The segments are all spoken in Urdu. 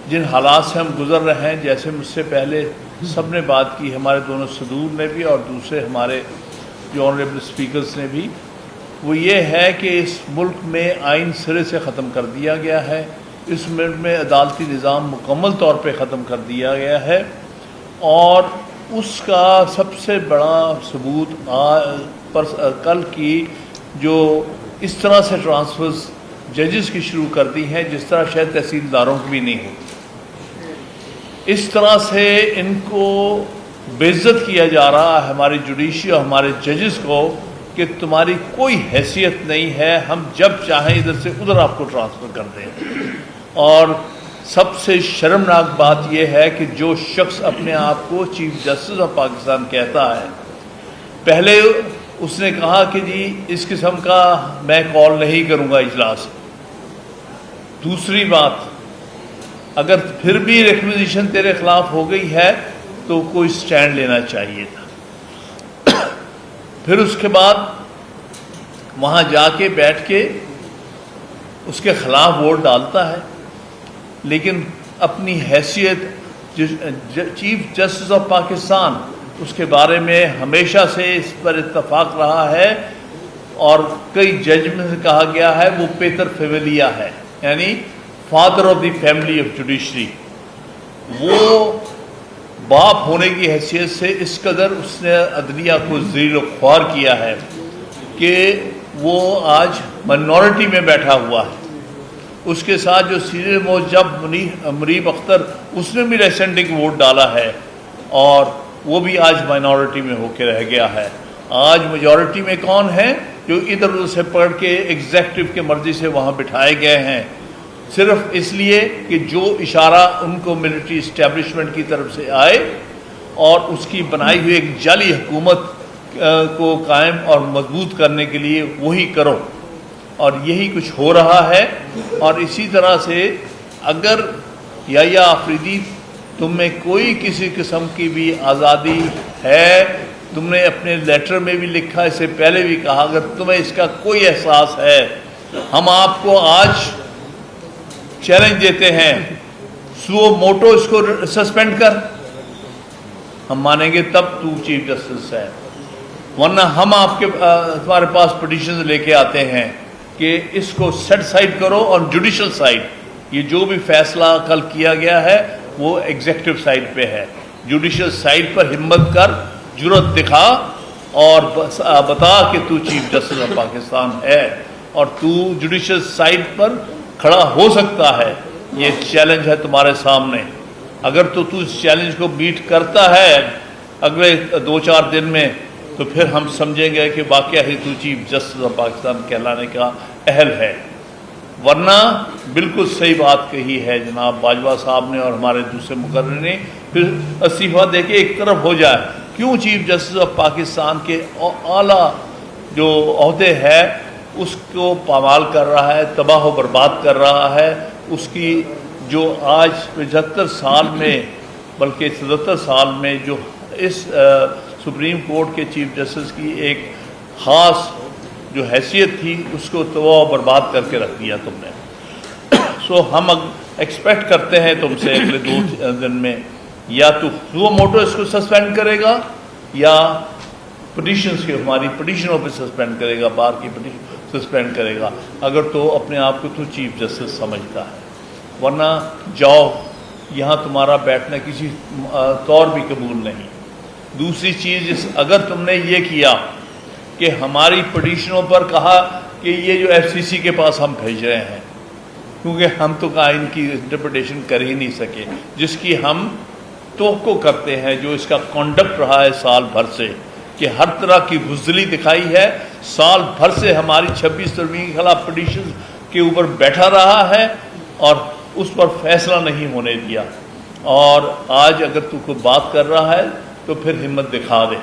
جن حالات سے ہم گزر رہے ہیں، جیسے مجھ سے پہلے سب نے بات کی، ہمارے دونوں صدور نے بھی اور دوسرے ہمارے جو آنریبل اسپیکرز نے بھی، وہ یہ ہے کہ اس ملک میں آئین سرے سے ختم کر دیا گیا ہے، اس ملک میں عدالتی نظام مکمل طور پہ ختم کر دیا گیا ہے، اور اس کا سب سے بڑا ثبوت کل کی جو اس طرح سے ٹرانسفرز ججز کی شروع کر دی ہیں جس طرح شاید تحصیلداروں کی بھی نہیں ہوتی، اس طرح سے ان کو بے عزت کیا جا رہا ہے ہماری جوڈیشری اور ہمارے ججز کو کہ تمہاری کوئی حیثیت نہیں ہے، ہم جب چاہیں ادھر سے ادھر آپ کو ٹرانسفر کر دیں۔ اور سب سے شرمناک بات یہ ہے کہ جو شخص اپنے آپ کو چیف جسٹس آف پاکستان کہتا ہے، پہلے اس نے کہا کہ جی اس قسم کا میں کال نہیں کروں گا اجلاس۔ دوسری بات، اگر پھر بھی ریکویزیشن تیرے خلاف ہو گئی ہے تو کوئی سٹینڈ لینا چاہیے تھا۔ پھر اس کے بعد وہاں جا کے بیٹھ کے اس کے خلاف ووٹ ڈالتا ہے، لیکن اپنی حیثیت چیف جسٹس آف پاکستان، اس کے بارے میں ہمیشہ سے اس پر اتفاق رہا ہے اور کئی جج میں سے کہا گیا ہے وہ پیتر فیویلیا ہے، یعنی father of the family of judiciary. وہ باپ ہونے کی حیثیت سے اس قدر اس نے عدلیہ کو ذلیل و خوار کیا ہے کہ وہ آج مائنورٹی میں بیٹھا ہوا ہے۔ اس کے ساتھ جو سینئر موسٹ جج منیب اختر، اس نے بھی ریسنڈنگ ووٹ ڈالا ہے اور وہ بھی آج مائنورٹی میں ہو کے رہ گیا ہے۔ آج میجورٹی میں کون ہے؟ جو ادھر ادھر سے پڑھ کے ایگزیکٹو کے مرضی سے وہاں بٹھائے گئے ہیں، صرف اس لیے کہ جو اشارہ ان کو ملٹری اسٹیبلشمنٹ کی طرف سے آئے اور اس کی بنائی ہوئی ایک جعلی حکومت کو قائم اور مضبوط کرنے کے لیے وہی کرو، اور یہی کچھ ہو رہا ہے۔ اور اسی طرح سے اگر یا آفریدی تم میں کوئی کسی قسم کی بھی آزادی ہے، تم نے اپنے لیٹر میں بھی لکھا، اس سے پہلے بھی کہا، اگر تمہیں اس کا کوئی احساس ہے، ہم آپ کو آج چیلنج دیتے ہیں، سو موٹو اس کو سسپینڈ کر، ہم مانیں گے تب تو چیف جسٹس ہے، ورنہ ہم آپ کے تمہارے پاس پٹیشنز لے کے آتے ہیں کہ اس کو سیٹ سائڈ کرو، اور جوڈیشل سائڈ، یہ جو بھی فیصلہ کل کیا گیا ہے وہ ایگزیکٹو سائڈ پہ ہے، جوڈیشل سائڈ پر ہمت کر، جرأت دکھا اور بتا کہ تو چیف جسٹس آف پاکستان ہے اور تو جوڈیشل سائڈ پر کھڑا ہو سکتا ہے۔ یہ چیلنج ہے تمہارے سامنے، اگر تو اس چیلنج کو میٹ کرتا ہے اگلے 2-4 دن میں تو پھر ہم سمجھیں گے کہ واقعہ ہی تو چیف جسٹس آف پاکستان کہلانے کا اہل ہے، ورنہ بالکل صحیح بات کہی ہے جناب باجوہ صاحب نے اور ہمارے دوسرے مقرر نے، پھر استعفیٰ دے کے ایک طرف ہو جائے۔ کیوں چیف جسٹس آف پاکستان کے اعلیٰ جو عہدے ہے اس کو پامال کر رہا ہے، تباہ و برباد کر رہا ہے، اس کی جو آج 75 سال میں بلکہ 77 سال میں جو اس سپریم کورٹ کے چیف جسٹس کی ایک خاص جو حیثیت تھی اس کو تباہ و برباد کر کے رکھ دیا تم نے۔ سو ہم ایکسپیکٹ کرتے ہیں تم سے اگلے 2 دن میں یا تو وہ موٹو اس کو سسپینڈ کرے گا یا پٹیشنز کے ہماری پٹیشنوں پہ سسپینڈ کرے گا، بار کی پٹیشن سسپینڈ کرے گا، اگر تو اپنے آپ کو تو چیف جسٹس سمجھتا ہے، ورنہ جاؤ، یہاں تمہارا بیٹھنا کسی طور بھی قبول نہیں۔ دوسری چیز، اگر تم نے یہ کیا کہ ہماری پٹیشنوں پر کہا کہ یہ جو ایف سی سی کے پاس ہم بھیج رہے ہیں، کیونکہ ہم تو آئین کی انٹرپریٹیشن کر ہی نہیں سکے، جس کی ہم توقع کرتے ہیں، جو اس کا کنڈکٹ رہا ہے سال بھر سے کہ ہر طرح کی بزدلی دکھائی ہے، سال بھر سے ہماری 26 ترمیم کے خلاف پٹیشن کے اوپر بیٹھا رہا ہے اور اس پر فیصلہ نہیں ہونے دیا، اور آج اگر تو کوئی بات کر رہا ہے تو پھر ہمت دکھا دے،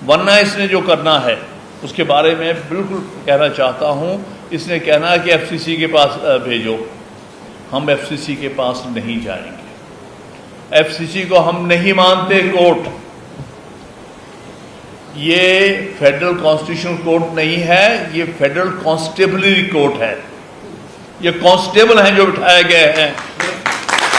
ورنہ اس نے جو کرنا ہے اس کے بارے میں بالکل کہنا چاہتا ہوں، اس نے کہنا ہے کہ ایف سی سی کے پاس بھیجو، ہم ایف سی سی کے پاس نہیں جائیں گے، ایف سی سی کو ہم نہیں مانتے کورٹ، یہ فیڈرل کانسٹیٹیوشنل کورٹ نہیں ہے، یہ فیڈرل کانسٹیبلری کورٹ ہے، یہ کانسٹیبل ہیں جو بٹھائے گئے ہیں،